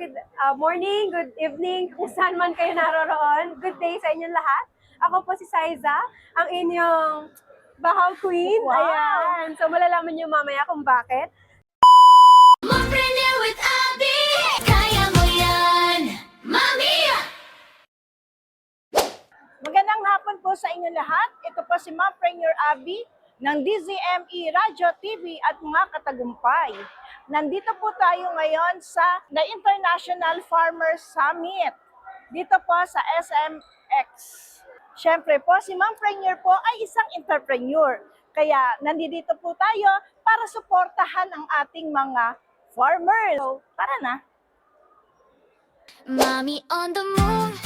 good morning, good evening, kung saan man kayo naroroon. Good day sa inyong lahat. Ako po si Saiza, ang inyong Bahaw Queen. Wow. Ayan. So malalaman niyo mamaya kung bakit. Mompreneur with Abby, kaya mo yan, Mami! Magandang hapon po sa inyo lahat. Ito po si Mompreneur Abby ng DZME Radio TV at mga katagumpay. Nandito po tayo ngayon sa The International Farmers Summit. Dito po sa SMX. Siyempre po, si Mompreneur po ay isang entrepreneur. Kaya nandito po tayo para suportahan ang ating mga farmers. So, tara na! Mommy on the move,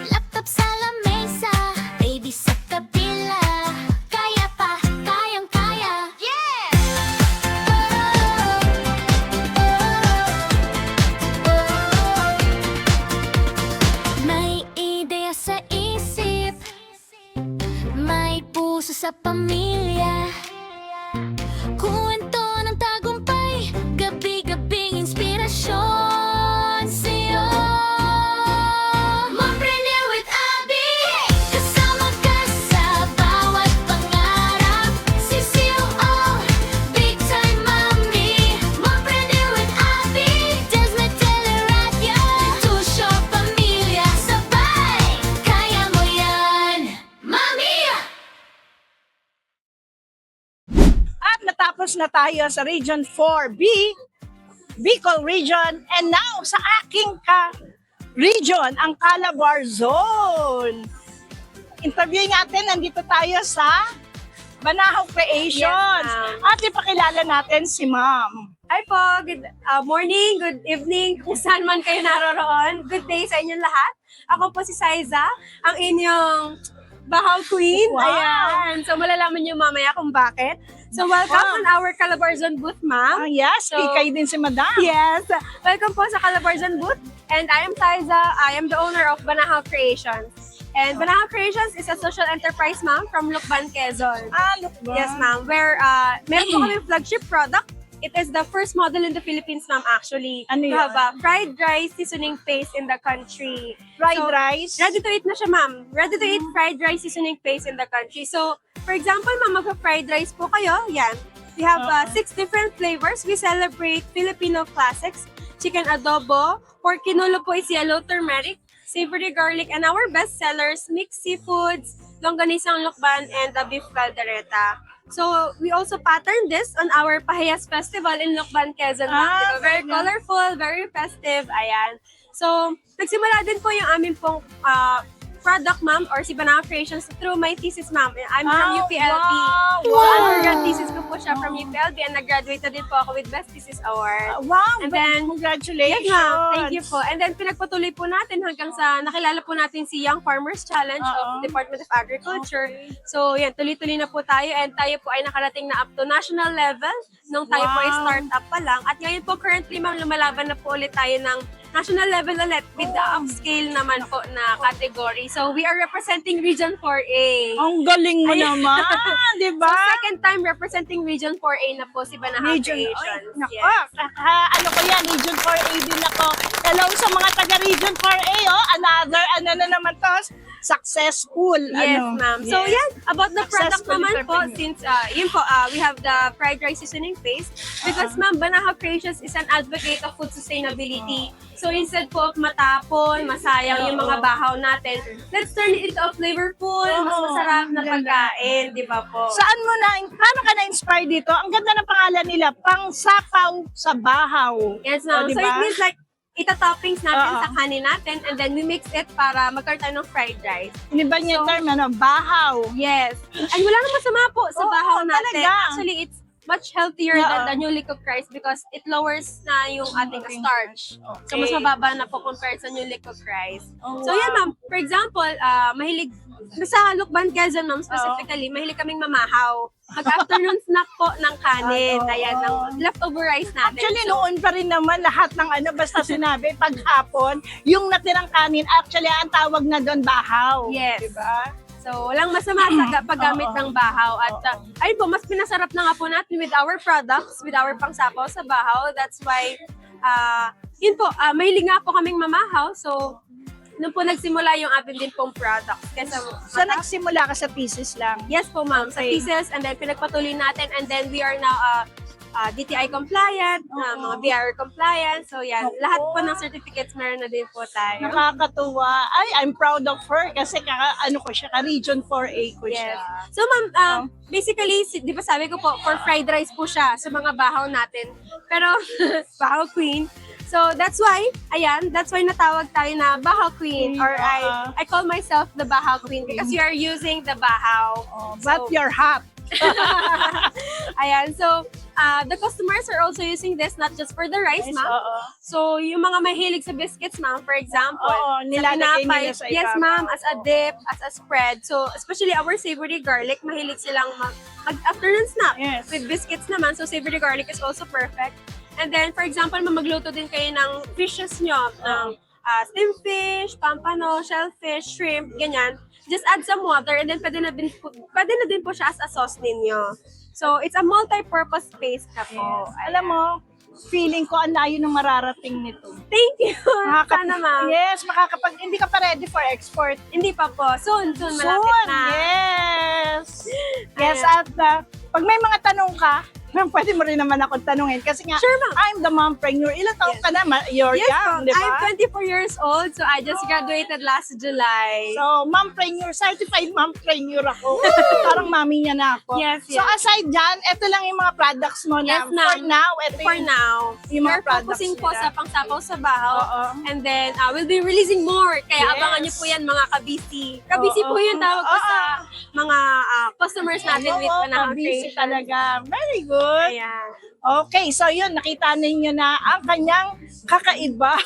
laptop sa lamesa, baby sa kabila, kaya pa, kayang kaya, yeah! May ideya sa isip, may puso sa pamilya, kwento ng tagumpay, gabi-gabing inspirasyon sa'yo. Mompreneur with Abby, kasama ka sa bawat pangarap. CCO, big time mommy. Mompreneur with Abby, Desmet Teleradyo, Tusyo Pamilya, sabay, kaya mo yan, Mami! At natapos na tayo sa Region 4B, Bicol Region, and now sa aking region, ang Calabar Zone. Interviewin natin, nandito tayo sa Banahaw Creations. Yes, ma'am. At ipakilala natin si Ma'am. Hi po, good morning, good evening, kung saan man kayo naroroon. Good day sa inyong lahat. Ako po si Saiza, ang inyong Bahaw Queen. Wow. Ayan. So malalaman niyo mamaya kung bakit. So welcome Wow. on our Calabar Zone booth, ma'am. Yes, So- pikay din si Madam. Yes. Welcome po sa Calabarzon booth. And I am Saiza. I am the owner of Banahaw Creations. And Banahaw Creations is a social enterprise, ma'am, from Lucban, Quezon. Look ba? Yes, ma'am. Where meron po kami flagship product. It is the first model in the Philippines, ma'am, actually. Ano to yun? have a fried rice seasoning paste in the country. Fried So, rice. Ready to eat na siya, ma'am. Ready to eat fried rice seasoning paste in the country. So, for example, ma'am, magpa-fried rice po kayo. Yan. We have 6 different flavors. We celebrate Filipino classics. Chicken adobo. Pork kinulo po is yellow turmeric. Savory garlic. And our best sellers, mixed seafoods, longganisang lukban, and the beef caldereta. So, we also patterned this on our Pahayas Festival in Lucban, Quezon. Diba? Very ganda. colorful, very festive. Ayan. So, nagsimula din po yung aming pong product, ma'am, or si Banahaw Creations through my thesis, ma'am. I'm from UPLB. Wow. So, Wow. undergrad thesis ko po siya from UPLB and nag-graduate na din po ako with Best Thesis Award. Wow. And then- Congratulations. Yes, ma'am. Thank you po. And then, pinagpatuloy po natin hanggang sa nakilala po natin si Young Farmers Challenge of Department of Agriculture. So, yan, tuloy-tuloy na po tayo and tayo po ay nakarating na up to national level nung tayo po ay Wow. startup pa lang. At ngayon po, currently, ma'am, lumalaban na po ulit tayo ng national level ulit with the upscale naman po na category. So, we are representing Region 4A. Ang galing mo Ayun. naman, di So, ba? second time representing Region 4A na po si Banahaw Creations. Ay, nako, Yes. ano ko yan, Region 4A din ako. Hello sa mga taga Region 4A, another, ano na naman to, successful. Yes, ano. ma'am. So, Yes. yan, about the product Successful naman po, entrepreneur. since, yun po, we have the fried rice seasoning paste. Because, ma'am, Banahaw Creations is an advocate of food sustainability. So, instead po of matapon, masayang yung mga bahaw natin, let's turn it into a flavorful, mas Oo, masarap na ganda. pagkain, di ba po? Saan mo na, paano ka na-inspire dito? Ang ganda ng pangalan nila, Pangsapaw sa Bahaw. Yes, ma'am. O, So, diba? it means like, ita-toppings natin Oo. sa kanin natin and then we mix it para magkaroon tayo ng fried rice. Iba niya So- term, Bahaw. Yes. And wala namang masama po sa Oo, bahaw natin. talaga. Actually, it's much healthier Oo. than the newly cooked rice because it lowers na yung ating Okay. starch. So, mas mababa na po compared sa newly cooked rice. Oh, So, yan ma'am. For example, mahilig, sa Lucban, Quezon ma'am, specifically, mahilig kaming mamahaw. Mag-afternoon snack po ng kanin. Oo. Ayan, ng leftover rice natin. Actually, So, noon pa rin naman lahat ng basta sinabi, paghapon, yung natirang kanin, actually, ang tawag na doon, bahaw. Yes. Diba? So, walang masama sa paggamit Oo. ng bahaw. At ayun po, mas pinasarap na nga po natin with our products, with our pangsapaw sa bahaw. That's why yun po, mahilig nga po kaming mamahaw. So, nung po nagsimula yung atin din pong product. Kesa, So, nagsimula ka sa pieces lang. yes po ma'am, sa Okay. pieces, and then pinagpatuloy natin, and then we are now DTI compliant, mga BR compliant. So yan, Opo. lahat po ng certificates meron na din po tayo. Nakakatuwa. Ay, I'm proud of her kasi ano ko siya, ka-Region 4A ko siya. Yes. So ma'am, basically, di ba sabi ko po, for fried rice po siya sa mga bahaw natin. Pero, bahaw queen. So that's why natawag tayo na bahaw queen, or I call myself the bahaw queen because you are using the bahaw. But you're hot. Ayan, so the customers are also using this not just for the rice, ma'am. Oo. So, yung mga mahilig sa biscuits, ma'am, for example, Oo, sa nilalagay tinapay, nila sa yes, ibabaw. ma'am, as a dip, as a spread. So, especially our savory garlic, mahilig silang mag-afternoon snack Yes. with biscuits naman. So, savory garlic is also perfect. And then, for example, magluto din kayo ng fishes nyo, ng steamed fish, pampano, shellfish, shrimp, ganyan. Just add some water and then pwede na din po siya as a sauce ninyo. So, it's a multi-purpose paste na po. Yes. Alam mo, feeling ko ang layo ng mararating nito. Thank you. Sana, ma'am. Yes, hindi ka pa ready for export. Hindi pa po. Soon, malapit Soon, na. yes. Yes, Ayan. at pag may mga tanong ka, ma'am, pwede mo rin naman ako tanungin kasi nga, Sure, ma'am. I'm the mompreneur. Ilang taon ka na? You're Yes, young, ma'am. di ba? I'm 24 years old, so I just graduated last July. So, mompreneur, certified mompreneur ako. Parang mami niya na ako. Yes, So, yes. aside dyan, ito lang yung mga products mo na Yes, ma'am. for now. Ito For yung, now, yung mga we're products focusing po nila. sa pangsapaw sa bahaw. Oo. And then, we'll be releasing more. Kaya Yes. abangan niyo po yan, mga kabisi. Kabisi Oo. po yung tawag ko Oo. sa mga customers natin with Panahon busy Creation. talaga. Very good. Ayan. Okay, so yun, nakita ninyo na ang kanyang kakaiba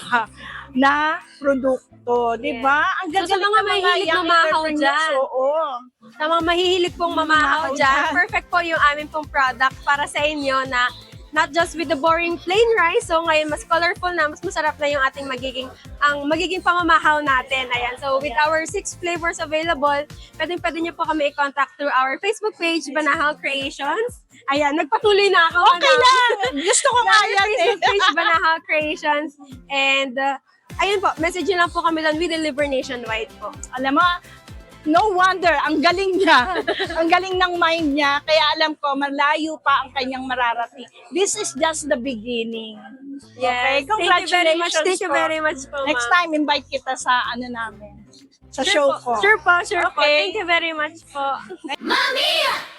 na produkto, di ba? Ang So, sa gagaling mga ng mahilig young mamahaw entrepreneurs, dyan. Oo. Sa mga mahihilig pong mamahaw Mamahaw dyan, dyan. perfect po yung aming pong product para sa inyo na not just with the boring plain rice. So ngayon, mas colorful na, mas masarap na yung ating magiging pamamahaw natin. Ayan. So with our 6 flavors available, pwede nyo po kami i-contact through our Facebook page, Banahal Creations. Ayan, nagpatuloy na ako. Okay lang. Gusto ko nga Our yan eh. Facebook page, Banahal Creations. And ayun po, message nyo lang po kami doon. We deliver nationwide po. Alam mo, no wonder, ang galing niya. Ang galing ng mind niya. Kaya alam ko, malayo pa ang kanyang mararating. This is just the beginning. Okay, Yes. congratulations Thank you po. very much po, Next ma'am. time, invite kita sa namin. Sa show ko. Sure po. Okay. Thank you very much po. Mami!